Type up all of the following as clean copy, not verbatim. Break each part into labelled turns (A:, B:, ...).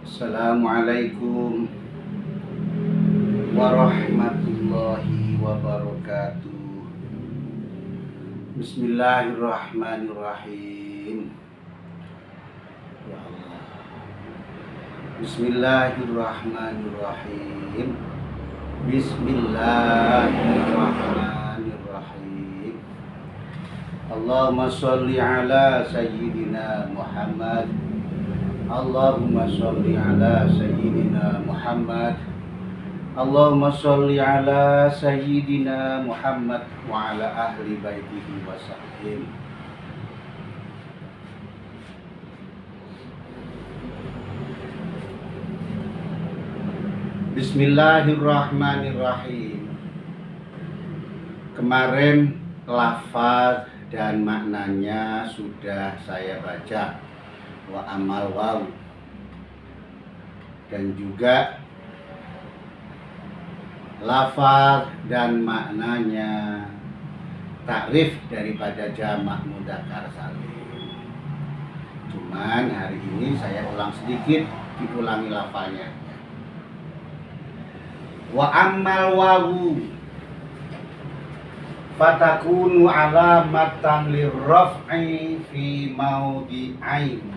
A: Assalamualaikum warahmatullahi wabarakatuh. Bismillahirrahmanirrahim. Ya Allah. Bismillahirrahmanirrahim. Bismillahirrahmanirrahim. Allahumma sholli ala sayyidina Muhammad. Allahumma sholli ala sayyidina Muhammad. Allahumma sholli ala sayyidina Muhammad wa ala ahli baitihi wa sahbihi. Bismillahirrahmanirrahim. Kemarin lafaz dan maknanya sudah saya baca, wa amal waw, dan juga lafaz dan maknanya takrif daripada jamak mudzakkar salim. Cuman hari ini saya ulang sedikit, diulangi lafalnya. Wa amal wawu fatakunu alamatan lirraf'i fi mawdi'ain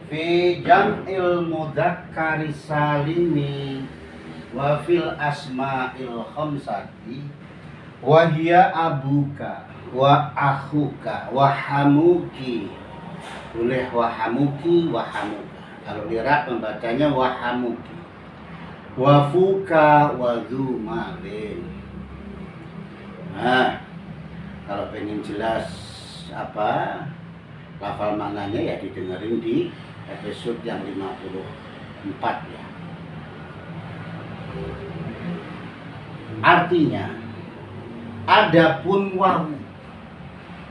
A: fi jam'il mudzakkari salimi wa fil asma'il khamsati wa hiya abuka wa akhuka wa hamuki. Boleh wa hamuki, wa hamuka. Kalau lirat membacanya wa hamuki. Wa fuka wa dzu malin. Nah, kalau pengen jelas apa lafal maknanya ya didengerin di episode yang 54 ya. Artinya, adapun wawu,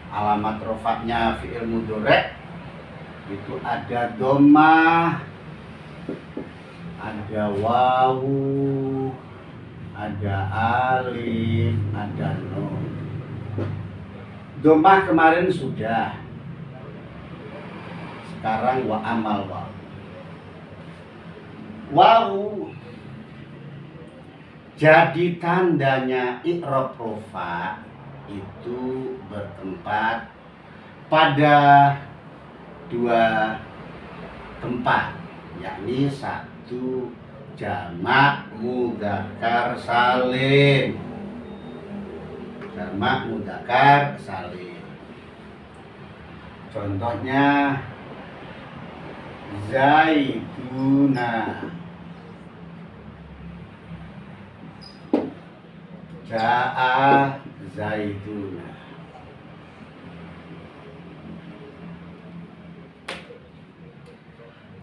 A: alamat rofaknya fi'il mudhari' itu ada dhammah, ada wawu, ada alif, ada nun. Dhammah kemarin sudah. Sekarang wa amal wawu. Wawu jadi tandanya i'rab rofa itu bertempat pada dua tempat, yakni satu jamak mudzakkar salim. Jamak mudzakkar salim. Contohnya zaituna, ja'a zaituna.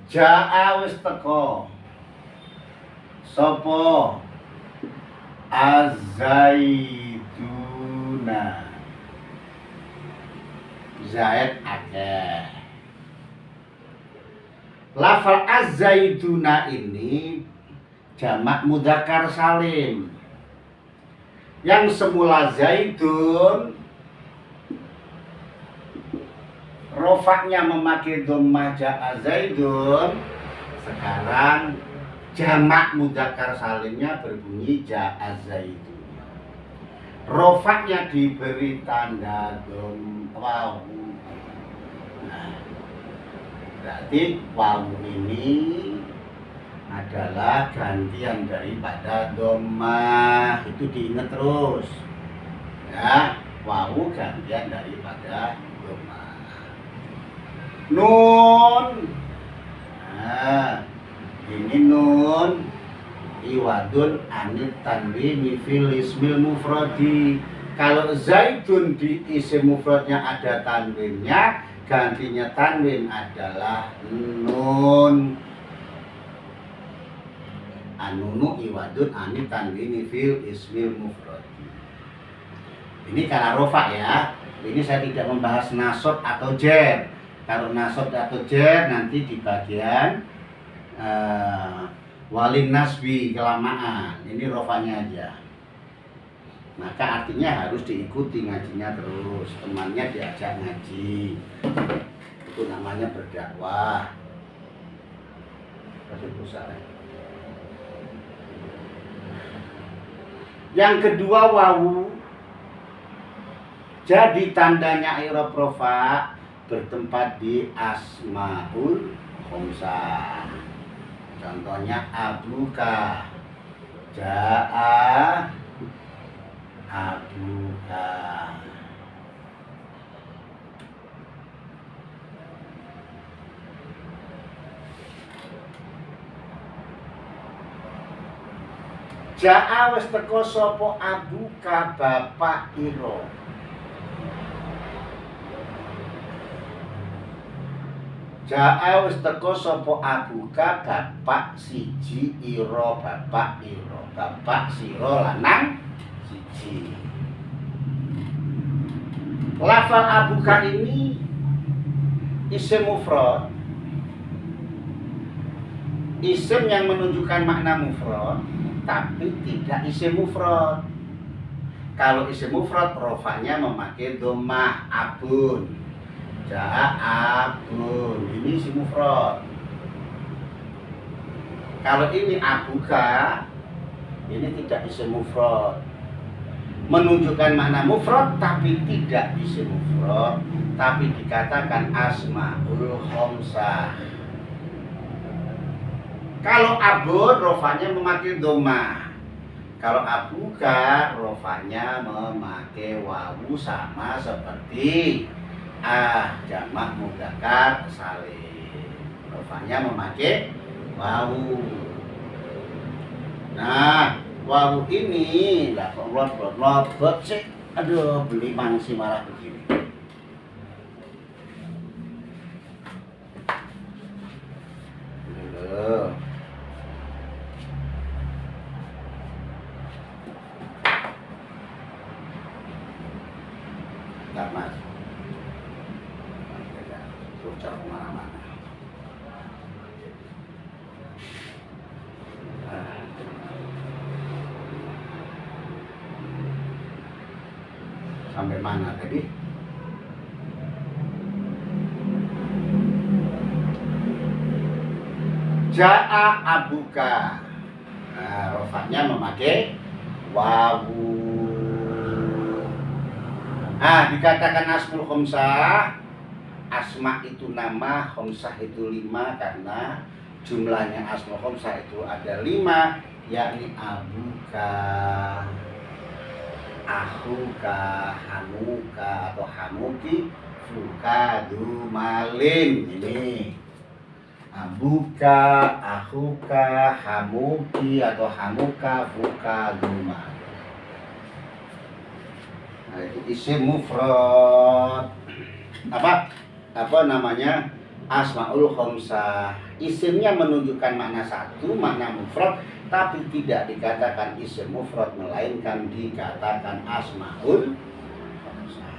A: Ja'a wis teko. Sopo? Az-zaituna. Zaid akeh. Lafal az-zaituna ini jamak mudzakkar salim. Yang semula zaitun rofaknya memakai dhammah ja'a zaidun, sekarang jamak mudzakkar salimnya berbunyi ja'a zaitun. Rofaknya diberi tanda wawu. Nah, berarti wawu ini adalah gantian daripada dhammah. Itu diingat terus ya, wawu gantian daripada dhammah. Nun, nah ini nun iwadun anit tanwini fil ismil mufradi. Kalau zaitun di isim mufradnya ada tanwinnya, gantinya tanwin adalah nun. Anunu iwadun anit tanwini fil ismil mufradi. Ini karena rofa ya. Ini saya tidak membahas nasab atau jer. Kalau nasab atau jer nanti di bagian walin nasbi kelamaan. Ini rofanya aja. Maka artinya harus diikuti ngajinya terus, temannya diajak ngaji. Itu namanya berdakwah. Yang kedua wawu jadi tandanya i'rab rofa bertempat di asmaul khamsah. Contohnya abuka, jaa abuka. Jaa wis teko sapa abuka bapak ira. Jaa wis teko sapa abuka bapak siji ira bapak ira. Bapak sira lanang siji. Lafal abuka ini isim mufrad. Isim yang menunjukkan makna mufrad tapi tidak isim mufrad. Kalau isim mufrad rofanya memakai dhammah abun. Jaa abun, ini isim mufrad. Kalau ini abuka, ini tidak isim mufrad. Menunjukkan makna mufrad tapi tidak isim mufrad, tapi dikatakan asmaul khamsah. Kalau abun rofanya memakai dhammah. Kalau abuka rofanya memakai wawu sama seperti jamak mudzakkar salim. Rofanya memakai wawu. Nah, wawu ini lah kok lobot sih. Aduh, beli mangsi malah begini. Aduh. Enggak, Mas. Bocor kemana-mana. Sampai mana tadi? Jaa abuka. Nah, rofanya memakai wawu. Nah, dikatakan asmul khamsah. Asma itu nama, khamsah itu 5 karena jumlahnya asmul khamsah itu ada 5, yakni abuka, akhuka, hamuka atau hamuki, fuka, dumalin. Ini abuka, akhuka, hamuki atau hamuka, fuka, dumalin. Nah, itu isim mufrad. Apa namanya? Asmaul khamsah. Isimnya menunjukkan makna satu, makna mufrad, tapi tidak dikatakan isim mufrad melainkan dikatakan asmaul khamsah.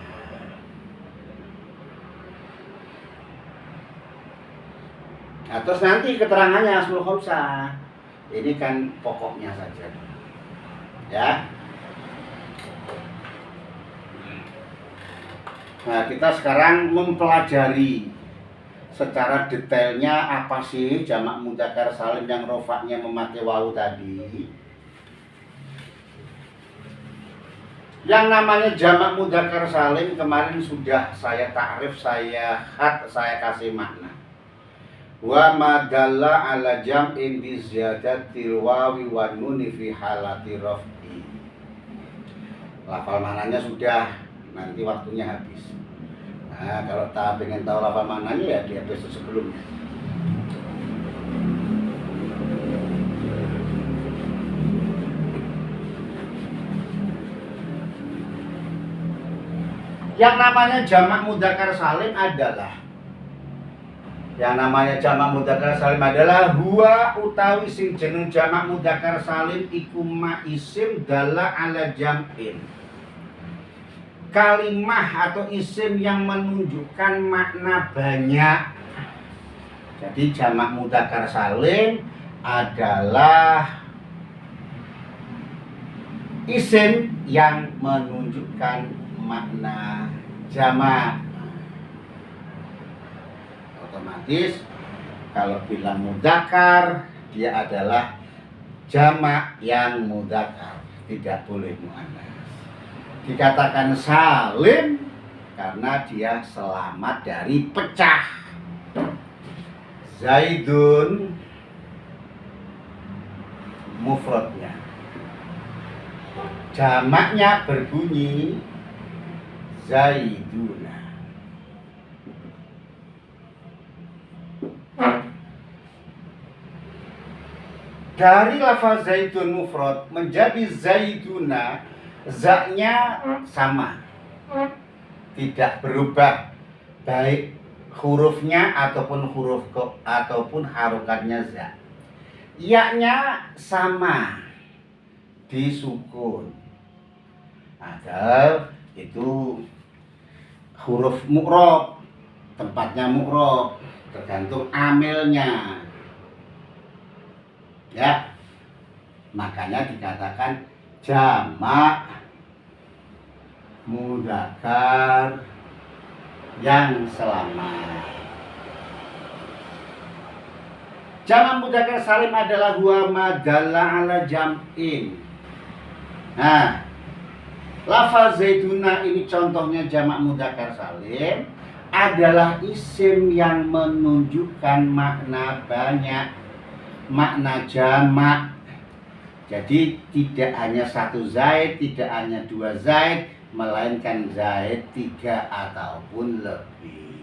A: Nah, terus nanti keterangannya asmaul khamsah. Ini kan pokoknya saja. Ya. Nah, kita sekarang mempelajari secara detailnya apa sih jamak mudzakkar salim yang rofaknya memakai wawu tadi. Yang namanya jamak mudzakkar salim kemarin sudah saya takrif, saya kasih makna. Wa madalla ala jam'in bi ziyadatil wawi wan nuni fi halati raf'i. Lafal maknanya sudah, nanti waktunya habis. Nah, kalau tak pengen tahu lafal maknanya ya di episode sebelumnya. Yang namanya jamak mudzakkar salim adalah huwa utawi sing jeneng jamak mudzakkar salim iku ma isim dalla ala jam'in. Kalimah atau isim yang menunjukkan makna banyak. Jadi jamak mudzakkar salim adalah isim yang menunjukkan makna jamak. Otomatis Kalau bilang mudzakkar, dia adalah jamak yang mudzakkar, tidak boleh muannats. Dikatakan salim karena dia selamat dari pecah. Zaidun mufradnya, jamaknya berbunyi zaiduna. Dari lafaz zaidun mufrad menjadi zaiduna, za-nya sama, tidak berubah, baik hurufnya ataupun ataupun harokatnya za. Ya-nya sama, disukun. Atau itu huruf mu'rob, tempatnya mu'rob, tergantung amilnya. Ya, makanya dikatakan jamak mudzakkar yang selamat. Jamak mudzakkar salim adalah huwa ma dalla ala jam'in. Nah, lafaz zaiduna ini contohnya jamak mudzakkar salim adalah isim yang menunjukkan makna banyak, makna jamak. Jadi tidak hanya satu zaid, tidak hanya dua zaid, melainkan zaid 3 ataupun lebih.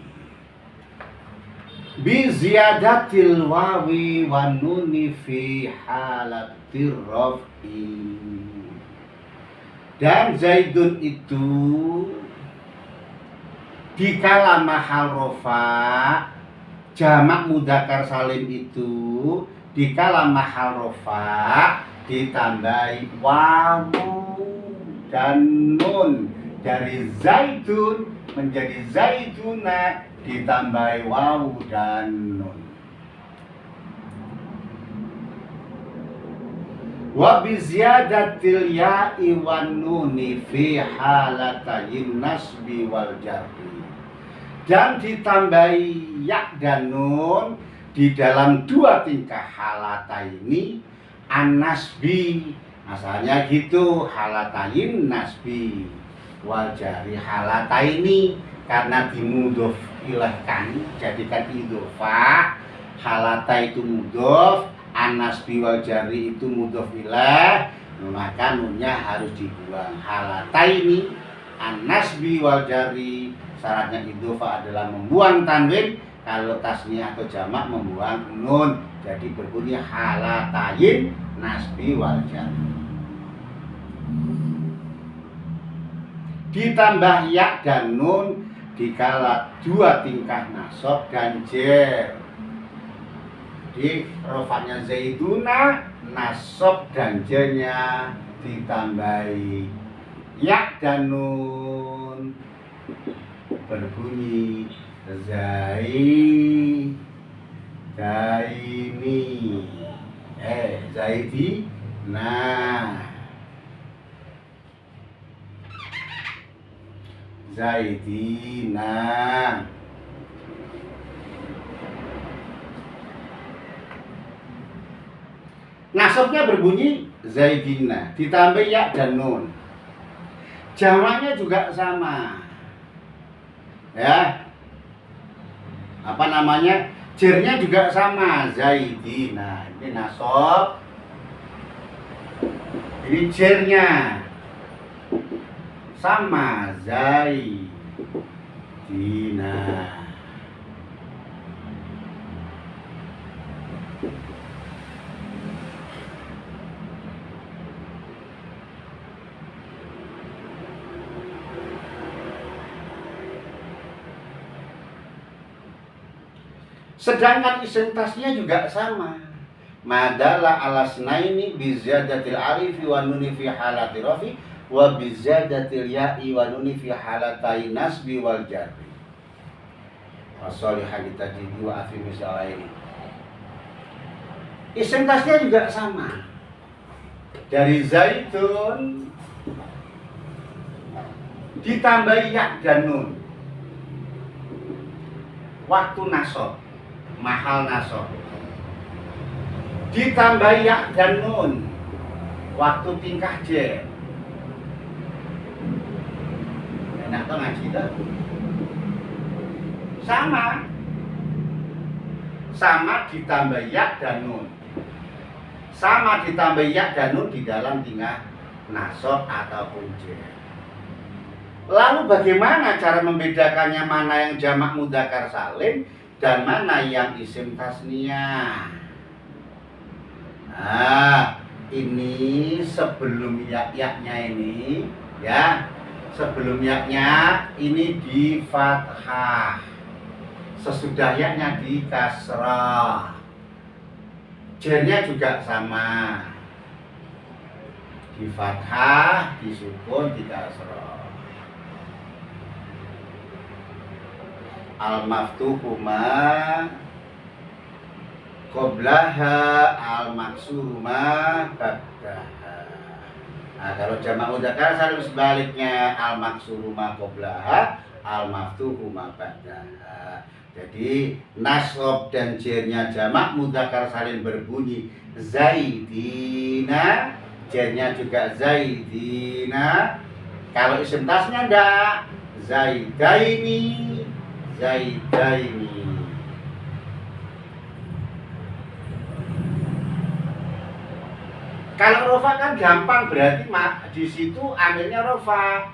A: Bi ziyadatil wawi wan nuni fi halatir raf'i. Dan zaidun itu dikala mahal rofa, jamak mudzakkar salim itu dikala mahal rofa ditambahi wawu dan nun. Dari zaitun menjadi zaituna ditambahi wawu dan nun. Wa bi ziyadatil ya'i wan nuni fi halatayin nasbi wal jarri. Dan ditambahi ya dan nun di dalam dua tingkah halata ini an-nasbi, asalnya gitu, halatayin nasbi wal jari. Halata ini karena dimudhof ilahkan, jadikan idhofah. Halata itu mudhof, an-nasbi wal jari itu mudhof ilah, maka nunnya harus dibuang. Halata ini an-nasbi wal jari, syaratnya idhofah adalah membuang tanwin. Kalau tasniyah atau jamak membuang nun, jadi berbunyi halatayin nasbi wal jar. Ditambah ya dan nun dikala dua tingkah nasab dan jer. Di rofanya zaiduna, nasab dan jernya ditambahi ya dan nun, berbunyi zaini, zaidi, nah, zaidina. Nasabnya berbunyi zaidina, ditambah ya dan nun. Jamaknya juga sama. Ya, apa namanya, jernya juga sama, zaidina. Ini nasab, ini jernya sama, zaidina. Sedangkan isim tasnya juga sama. Madalla alasnaini bizadatil alifi wa nuni fi halati rafi wa bizadatil ya'i wa nuni fi halatai nasbi wal jarri. Wasolihah ditajidi wa afi misalaini. Isim tasnya juga sama. Dari zaitun ditambah ya dan nun waktu nasab. mahal nasob. Ditambah ya dan nun waktu tingkah jer. Enak tuh ngaji tuh. Sama ditambah ya dan nun. Sama ditambah ya dan nun di dalam tingkah nasob ataupun jer. Lalu bagaimana cara membedakannya mana yang jamak mudzakkar salim dan mana yang isim tasniyah? Nah, ini sebelum ya-nya ini ya. Sebelum ya-nya ini di fathah. Sesudah ya-nya di kasrah. Jernya juga sama. Di fathah, di sukun, di kasrah. Al-maftuhu ma qablaha al-maksuru ma ba'daha. Nah, kalau jamak mudzakkar salim sebaliknya al-maksuru ma qablaha al-maftuhu ma ba'daha. Jadi nasab dan jernya jamak mudzakkar salim berbunyi zaidina, jernya juga zaidina. Kalau isim tasnya enggak, zaidaini. Kalau rofa kan gampang, berarti di situ amilnya rofa.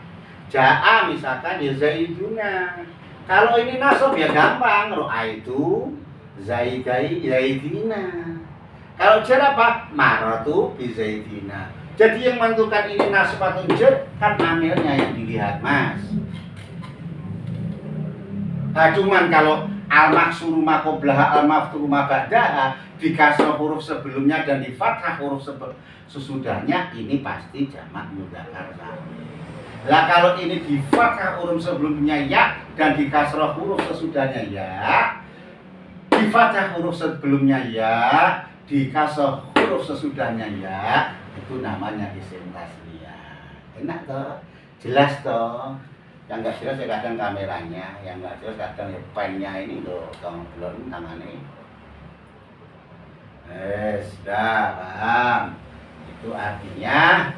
A: Ja'a misalkan ya zaiduna. Kalau ini nasab ya gampang, ro'aitu zaidina. Kalau jar apa? Maratu bi zaidina. Jadi yang menentukan ini nasab atau jar kan amilnya yang dilihat, Mas. Nah, cuman kalau al-maksuru ma qablaha al-maftuhu ma ba'daha di kasrah huruf sebelumnya dan di fathah huruf sesudahnya, ini pasti jamak mudzakkar salim. Lah kalau ini di fathah huruf sebelumnya ya dan di kasrah huruf sesudahnya ya, di fathah huruf sebelumnya ya, di kasrah huruf sesudahnya ya, itu namanya isim tasniyah. Enak toh? Jelas toh? Yang nggak jelas ya kadang kameranya, yang nggak jelas kadang ya pennya ini loh, belum tangannya. Sudah paham. Itu artinya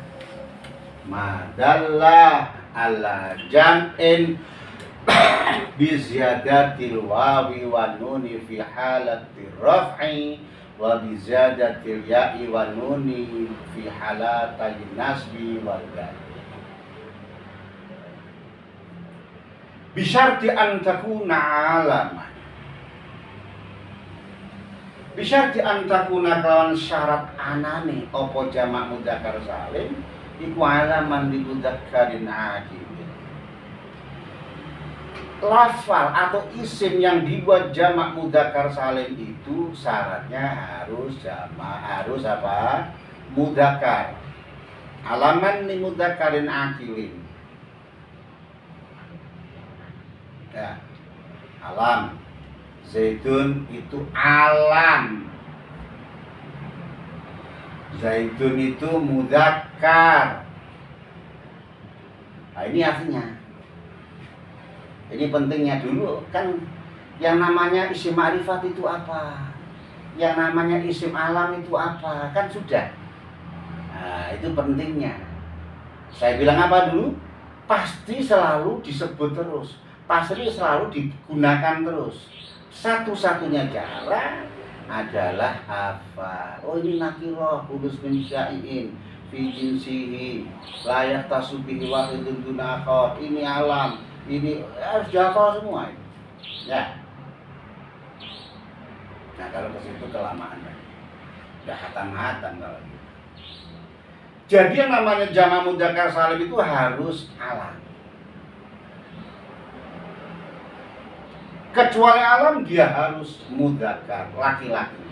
A: madalla ala jam'in bi ziyadatil wawi wa nuni fi halatir raf'i wa bi ziyadatil ya'i wa nuni fi halatayn nasbi wal jar. Bisyarti an takuna alaman. Bisyarti an takuna kawan syarat anane opo jamak mudzakkar salim iku alaman li mudzakkarin aqil. Lafal atau isim yang dibuat jamak mudzakkar salim itu syaratnya harus jamak, harus apa? Mudzakkar. Alaman li mudzakkarin aqilin. Ya, alam. Zaidun itu alam. Zaidun itu mudzakkar. Nah, ini artinya. Ini pentingnya dulu kan, yang namanya isim ma'rifat itu apa? Yang namanya isim alam itu apa? Kan sudah. Nah, itu pentingnya. Saya bilang apa dulu? Pasti selalu disebut terus. Pasti selalu digunakan terus. Satu-satunya cara adalah hafal. Oh, ini nakirah kudus min syai'in fi jinsihi la yahtasubihi wahidun duna akhar. Ini alam, ini harus dihafal semua. Ya. Nah, kalau ke situ kelamaan. Udah hatam-hatam kalau gitu. Jadi yang namanya jamak mudzakkar salim itu harus alam. Kecuali alam dia harus mudzakkar, laki-laki.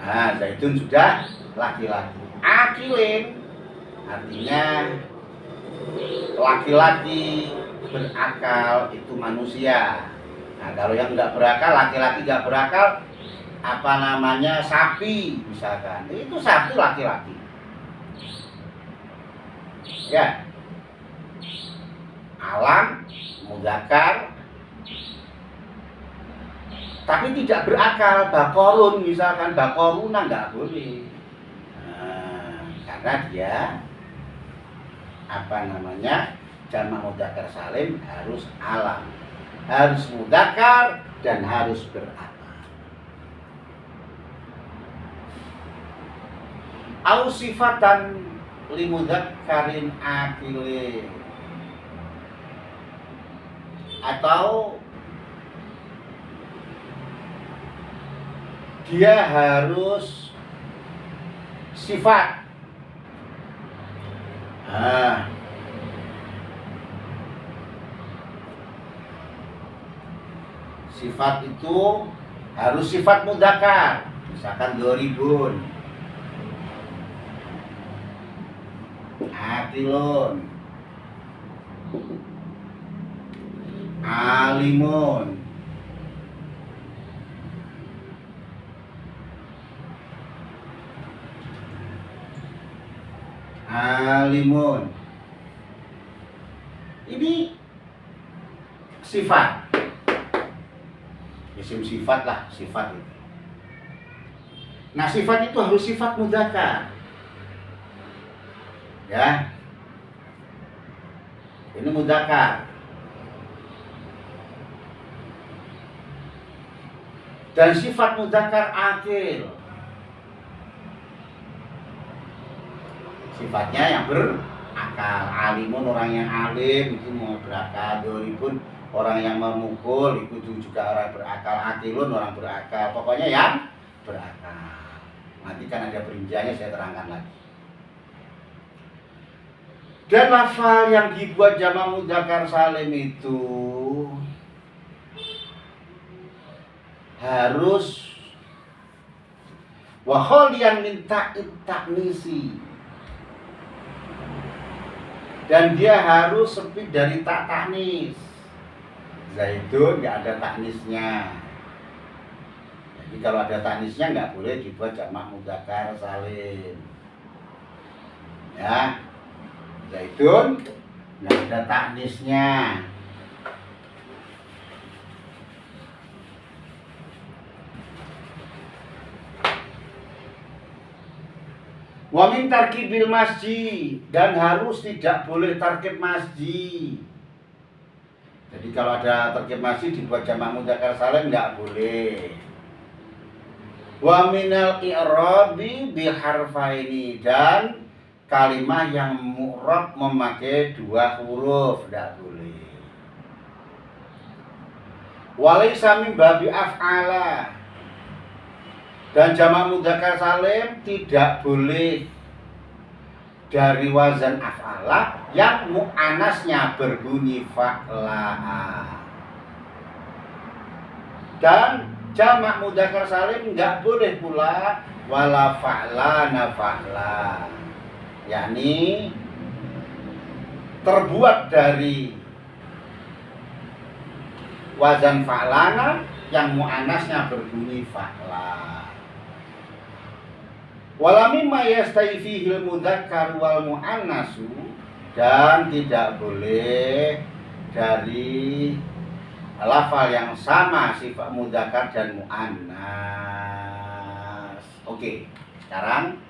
A: Nah, zaitun sudah laki-laki. Akilin artinya laki-laki berakal, itu manusia. Nah, kalau yang nggak berakal, laki-laki nggak berakal, apa namanya, sapi misalkan, itu sapi laki-laki. Ya, alam mudzakkar, tapi tidak berakal, bakorun misalkan, bakoruna nggak boleh. Nah, karena dia jamak mudzakkar salim harus alam, harus mudzakkar dan harus berakal. Au sifatan limudzakkarin akilin, atau dia harus sifat. Sifat itu harus sifat mudzakkar, misalkan doribun, akilun, alimun, ini sifat, isim sifat lah, sifat itu. Nah, sifat itu harus sifat mudzakkar, ya. Ini mudzakkar. Dan sifat mudzakkar akil, sifatnya yang berakal. Alimun orang yang alim itu mau berakal, doribun orang yang memukul itu juga orang berakal, akilun orang berakal, pokoknya yang berakal. Nanti kan ada perinciannya, saya terangkan lagi. Dan lafal yang dibuat jamak mudzakkar salim itu harus wakholian min ta'nisi, dan dia harus sepi dari tak taknis. Zaidun nggak ada taknisnya. Jadi kalau ada taknisnya nggak boleh dibuat jamak mudzakkar salim. Ya, Zaidun nggak ada taknisnya. Wa min tarkibil masjid, dan harus tidak boleh tarkib masjid. Jadi kalau ada tarkib masjid dibuat jamak mudzakkar salim nggak boleh. Wa minal i'rabi bi harfaini, dan kalimat yang mu'rab memakai dua huruf nggak boleh. Walaysa min babi af'ala, dan jamak mudzakkar salim tidak boleh dari wazan af'ala yang mu'anasnya berbunyi fa'la'a. Dan jamak mudzakkar salim nggak boleh pula wala fa'lana fa'la, yakni terbuat dari wazan fa'lana yang mu'anasnya berbunyi fa'la. Wala mimma yastaifihil mudzakkar wal mu'annasu, dan tidak boleh dari lafal yang sama sifat mudzakkar dan mu'annas. Oke, sekarang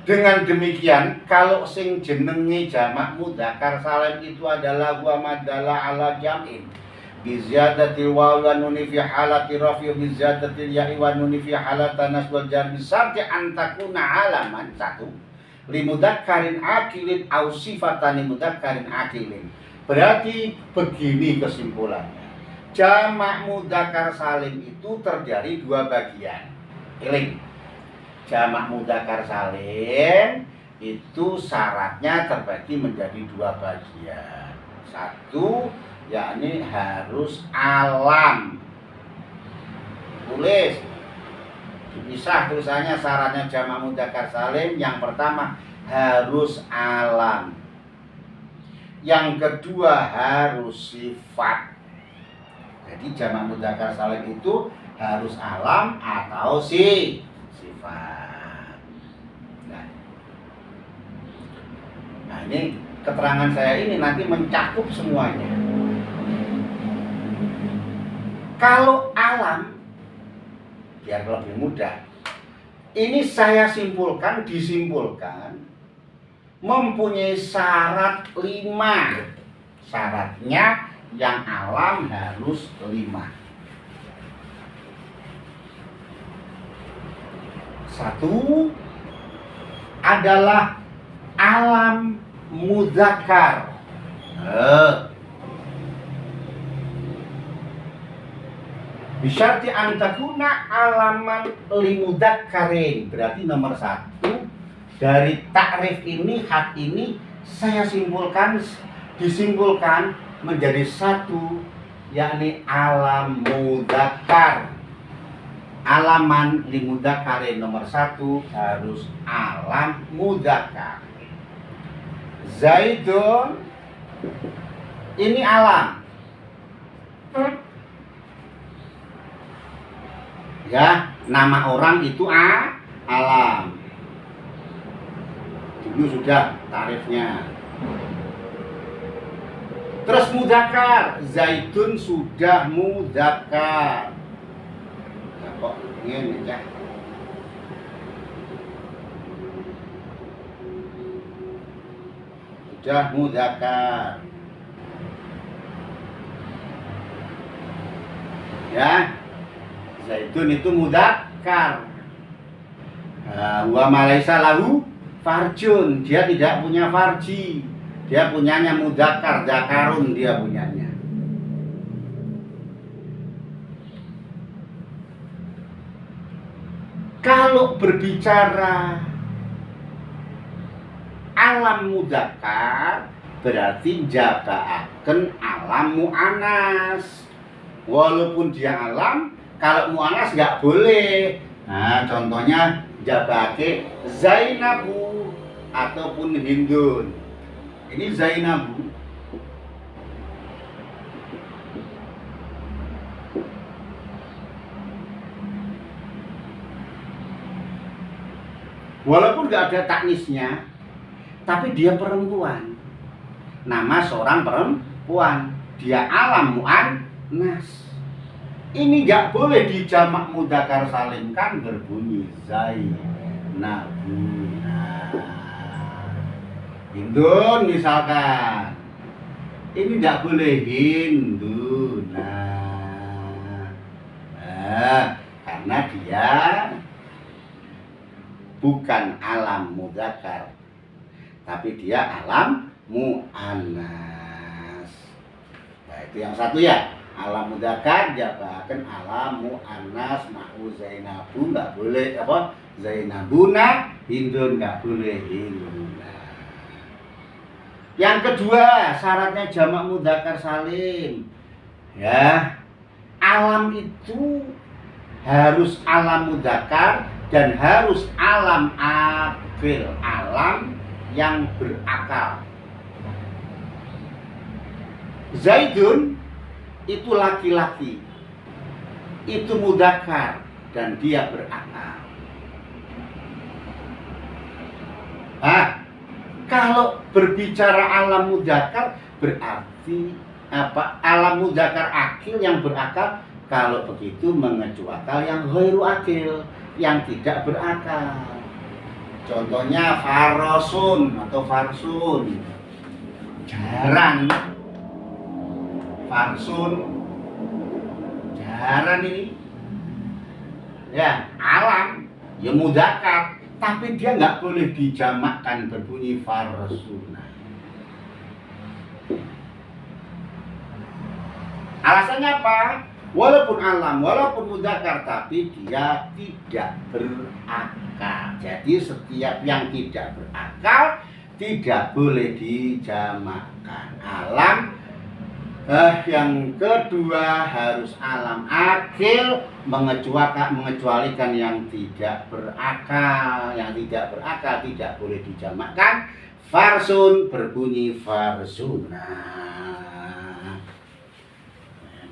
A: dengan demikian kalau sing jenenge jamak mudzakkar salim itu adalah wa madalla ala jam'in biziyadatil wawi wa nuni fi halati rafi biziyadatil ya'i wa nuni fi halatan nasb wal jar bisarti an takuna alaman satu limudzakkarin akilin au sifatan limudzakkarin akilin. Berarti begini kesimpulannya, jamak mudzakkar salim itu terdiri dua bagian. Eling, jamak mudzakkar salim itu syaratnya terbagi menjadi dua bagian. Satu, yakni harus alam. Tulis, dipisah tulisannya. Syaratnya jamak mudzakkar salim, yang pertama harus alam, yang kedua harus sifat. Jadi jamak mudzakkar salim itu harus alam atau sifat. Nah, ini keterangan saya ini nanti mencakup semuanya. Kalau alam biar lebih mudah. Ini saya simpulkan, disimpulkan mempunyai syarat 5. Syaratnya yang alam harus 5. 1 adalah alam mudzakkar. Bisyarti antakuna alaman limudzakkarin. Berarti nomor 1 dari takrif ini, hak ini saya disimpulkan menjadi 1, yakni alam mudzakkar. Alaman limudzakkarin nomor 1 harus alam mudzakkar. Zaidun ini alam. Ya, nama orang itu alam. Dulu sudah tarifnya. Terus mudzakkar, Zaidun sudah mudzakkar. Nah, kok ini ya? Sudah mudzakkar. Ya. Zaidun itu mudzakkar. Wa malaisa lahu farjun, dia tidak punya farji. Dia punyanya mudzakkar, zakarun dia punyanya. Kalau berbicara alam mudzakkar berarti jabaaken alam muannas. Walaupun dia alam, kalau muannas nggak boleh. Nah, contohnya jabake Zainabu ataupun Hindun. Ini Zainabu. Walaupun nggak ada taknisnya, tapi dia perempuan. Nama seorang perempuan. Dia alam muannas. Ini nggak boleh dijamak mudzakkar salim, kan berbunyi Zainabu. Hindun misalkan, ini nggak boleh Hinduna. Karena dia bukan alam mudzakkar, tapi dia alam muannas. Nah, itu yang 1 ya. Alam mudzakkar jabakan alam muannas, nahu Zainabu nggak boleh apa? Zainabuna, Hindun nggak boleh Hinduna. Yang kedua, syaratnya jamak mudzakkar salim. Ya. Alam itu harus alam mudzakkar dan harus alam aqil, alam yang berakal. Zaidun itu laki-laki, itu mudzakkar dan dia berakal. Kalau berbicara alam mudzakkar berarti apa? Alam mudzakkar akil yang berakal. Kalau begitu mengecualikan yang ghairu akil, yang tidak berakal. Contohnya farosun atau farsun, jaran. Farsun, jaran ini ya alam, ya mudzakkar, tapi dia nggak boleh dijamakkan berbunyi farsuna. Alasannya apa? Walaupun alam, walaupun mudzakkar, tapi dia tidak berakal. Jadi setiap yang tidak berakal tidak boleh dijamakkan. Alam. Yang kedua harus alam akil, mengecualikan yang tidak berakal. Yang tidak berakal tidak boleh dijamakkan. Farsun berbunyi farsuna.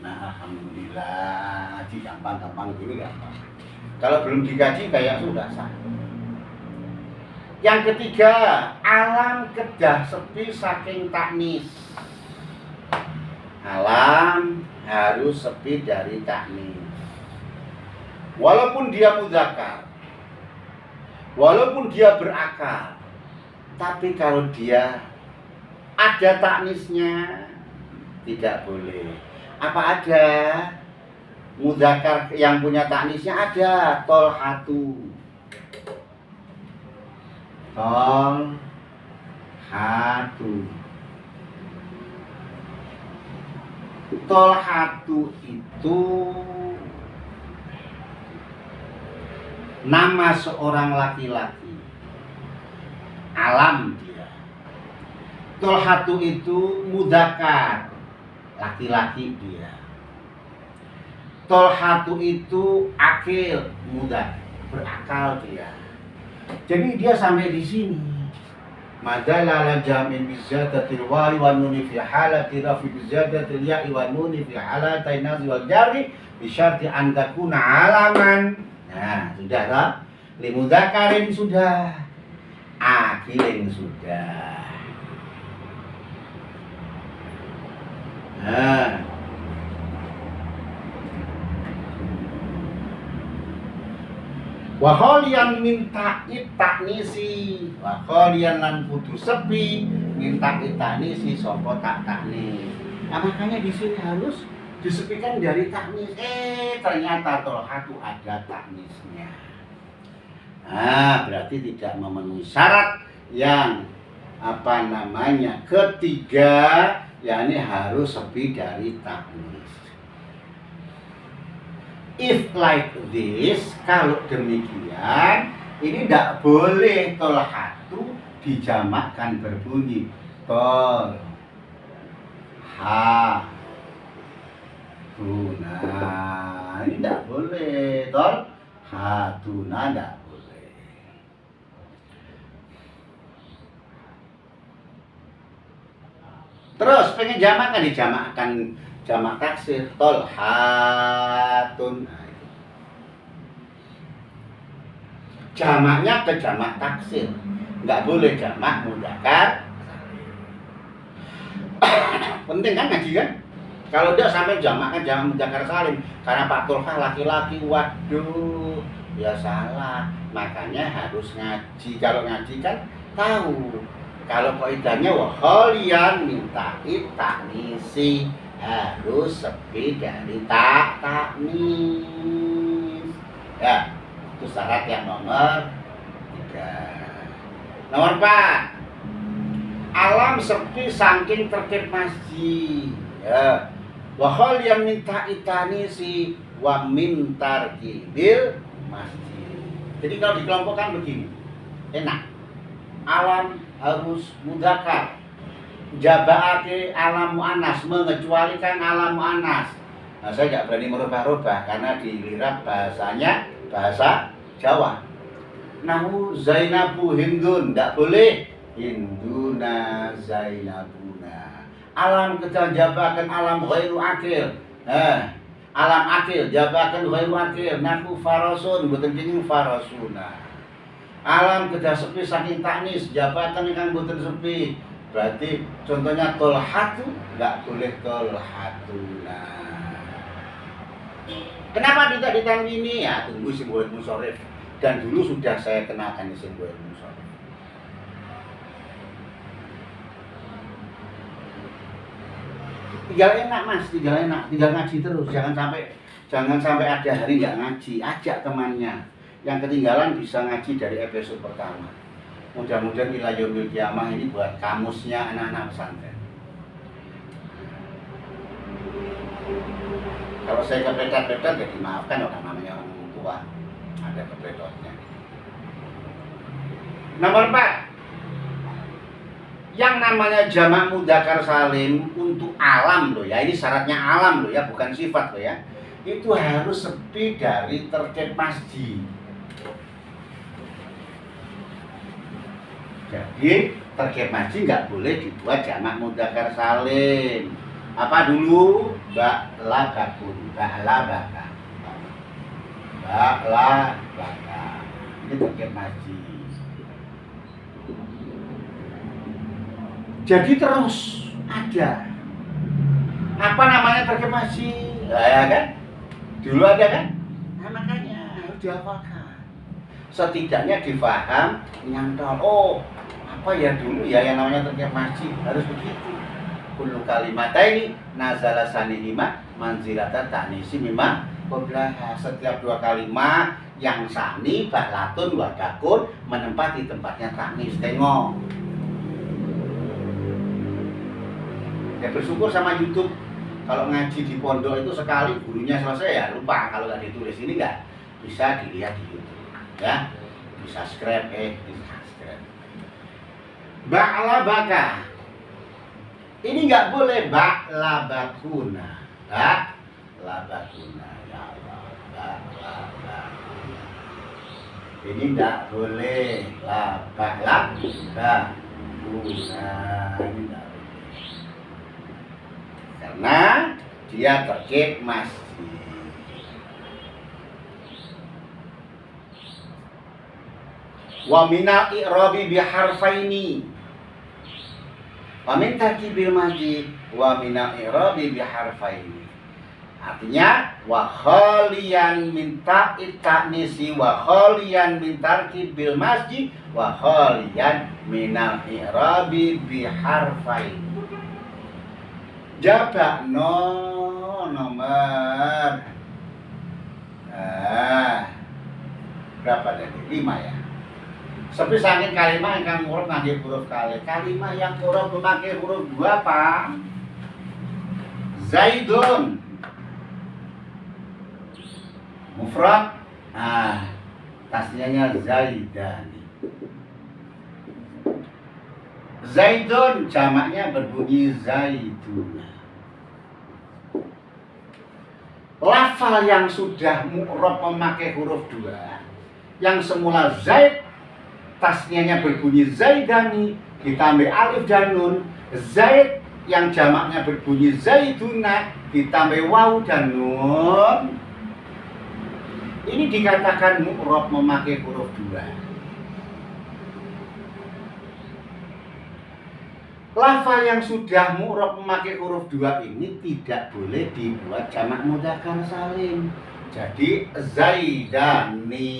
A: Nah, alhamdulillah, ngaji gampang-gampang gini gampang. Kalau belum dikaji kayak sudah sah. Yang ketiga, alam kedah sepi saking taknis. Alam harus sepi dari taknis. Walaupun dia mudzakkar, walaupun dia berakal, tapi kalau dia ada taknisnya tidak boleh. Apa ada mudzakkar yang punya taknisnya? Ada. Tolhatu. Tolhatu itu nama seorang laki-laki. Alam dia. Tolhatu itu mudzakkar, laki-laki dia. Tolhatu itu akil, muda, berakal dia. Jadi dia sampai di sini. Madalla ala jamin bizatatil wawi wa nuni fi halati rafi bizatatil ya'i wa nuni fi halatai nazi wal jari bisyarti an takuna alaman. Nah, sudah tak? Limudzakarin sudah, akilin sudah. Nah, waholian minta taknisi, waholian lan kudu sepi minta taknisi sopo taknis. Nah, makanya di sini harus disepikan dari taknis. Ternyata tolhatu ada taknisnya. Nah, berarti tidak memenuhi syarat yang ketiga, yakni harus sepi dari taknis. If like this, kalau demikian, ini tidak boleh tolhatu dijamakkan berbunyi tol ha tuna. Ini tidak boleh tol ha tuna, tidak boleh. Terus pengen jamak kan dijamakkan jamak taksir tolhatun. Jamaknya ke jamak taksir, nggak boleh jamak mudzakkar. Penting kan ngaji kan? Kalau dia sampai jamakkan jamak mudzakkar salim, karena Pak Tolha laki-laki, waduh, ya salah. Makanya harus ngaji. Kalau ngaji kan tahu. Kalau kaidahnya waholian minta taknisi, harus sepi dari taknis. Ya, itu syarat yang nomor 3. Nomor 4, alam sepi saking tertib masjid. Ya, wahol yang minta itanisi wa mintar bil masjid. Jadi kalau dikelompokkan begini, enak. Alam harus mudzakkar, jabaake alam muannas, mengecualikan alam muannas. Nah, saya nggak berani merubah-rubah karena dilirap bahasanya bahasa Jawa. Nahu Zainabu Hindun, tidak boleh Hinduna Zainabuna. Alam kita jabakan alam ghairu akil. Alam akil jabakan ghairu akil. Nahu Farasun, mboten kenging Farasuna. Alam kedah sepi saking taknis, jabatan yang boten sepi. Berarti contohnya tolhatu, nggak boleh tolhatuna. Kenapa tidak ditanwini? Ya tunggu simbol musorif. Dan dulu sudah saya kenalkan simbol musorif. Tinggal enak mas, tinggal enak, tinggal ngaji terus. Jangan sampai ada hari nggak ngaji. Ajak temannya. Yang ketinggalan bisa ngaji dari episode pertama. Mudah-mudahan ila yaumil qiyamah ini buat kamusnya anak-anak pesantren. Kalau saya kepletot-pletot ya dimaafkan, orang namanya orang tua. Ada kepletotnya. Nomor 4. Yang namanya jamak mudzakkar salim untuk alam loh ya. Ini syaratnya alam loh ya, bukan sifat loh ya. Itu harus sepi dari terkait masjid. Jadi terkait masjid nggak boleh dibuat jamak mudzakkar salim. Apa dulu? Ba'labakun, ba'labaka. Ba'labaka. Ini terkait masjid. Jadi terus ada. Apa namanya terkait masjid? Ya kan? Dulu ada kan? Nah makanya harus dihafalkan. Setidaknya difaham, nyantol. Oh, apa ya dulu ya yang namanya terkait masjid harus begitu. Kullu kalimataini nazala sanihima manzilata ta'nisi mimma qablaha. Setiap dua kalimat yang sani bahlatun wadakun menempati tempatnya taknis. Tengok. Ya bersyukur sama YouTube. Kalau ngaji di pondok itu sekali gurunya selesai ya lupa, kalau nggak ditulis ini nggak bisa dilihat di YouTube ya, di subscribe di subscribe. Ba'labaka ini nggak boleh ba'labakuna, ba'labakuna ya Allah, ba'labakuna ini nggak boleh ba'labakuna, ini nggak boleh karena dia terkait masjid. Wa minal i'rabi biharfaini wa min tarkibil masjid wa minal i'rabi biharfaini. Artinya wa khaliyan min ta'nisi wa khaliyan min tarkibil masjid wa khaliyan minal i'rabi biharfaini. Jabak nomor berapa tadi? 5 ya. Seperti saking kalimat yang huruf ngangge huruf kali. Kalimat yang huruf memakai huruf 2 apa? Zaidun. Mufrad. Tasniahnya zaidani. Zaidun jamaknya berbunyi zaiduna. Lafal yang sudah mu'rab memakai huruf 2 yang semula zaid tasniahnya berbunyi zaidani ditambah alif dan nun. Zaid yang jamaknya berbunyi zaiduna ditambah waw dan nun. Ini dikatakan mu'rab memakai huruf 2. Lafal yang sudah mu'rab memakai huruf 2 ini tidak boleh dibuat jamak mudzakkar salim. Jadi zaidani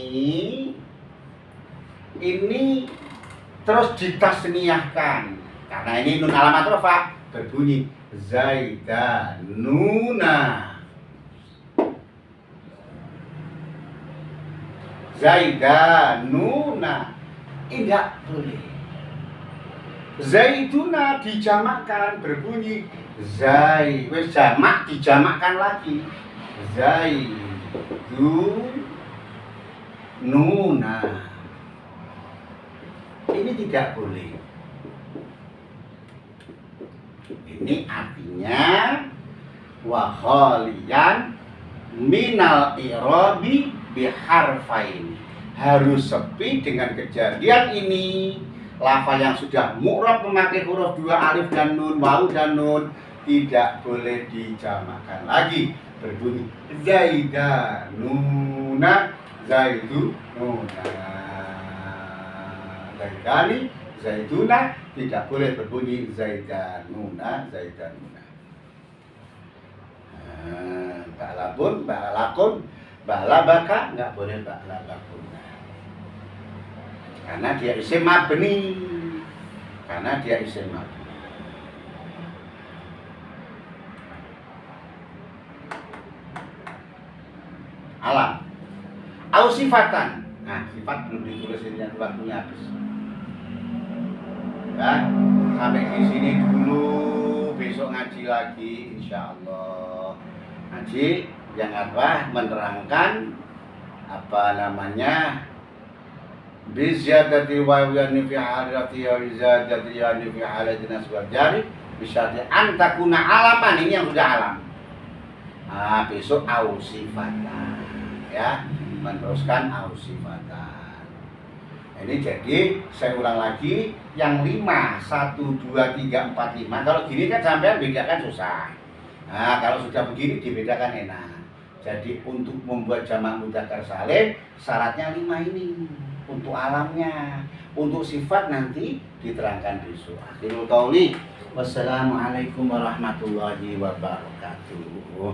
A: ini terus ditasniahkan karena ini nun alamat rafa berbunyi zaidanuna. Zaidanuna tidak boleh. Zaiduna dijamakkan berbunyi zai, wes jamak dijamakkan lagi zaidununa. Ini tidak boleh. Ini artinya wa khaliyan minal i'rabi biharfaini. Harus sepi dengan kejadian ini. Lafal yang sudah mu'rab memakai huruf 2 alif dan nun, waw dan nun tidak boleh dijamakkan lagi. Berbunyi zaidanuna, zaidununa. Zaidani, zaiduna tidak boleh berbunyi zaidanuna, zaidanuna. Ba'labun, ba'lakun, ba'labaka nggak boleh ba'labakun. Karena dia isim mabni. Karena dia isim mabni. Alam. Au sifatan. Nah, sifat belum ditulis ini, waktunya habis. Ya, sampai di sini dulu. Besok ngaji lagi, insya Allah. Ngaji yang apa? Menerangkan apa namanya? Bizyadati wa yani fi halati wa bizyadati yani fi halati nasbar jari bisyati antakuna alaman. Ini yang sudah alam. Besok au sifatan ya, meneruskan au sifatan. Ini jadi saya ulang lagi yang 5 1 2 3 4 5. Kalau gini kan sampai bedakan susah. Nah, kalau sudah begini dibedakan enak. Jadi untuk membuat jamak mudzakkar salim syaratnya 5 ini. Untuk alamnya, untuk sifat nanti diterangkan besok. Akhirul qauli, wassalamualaikum warahmatullahi wabarakatuh.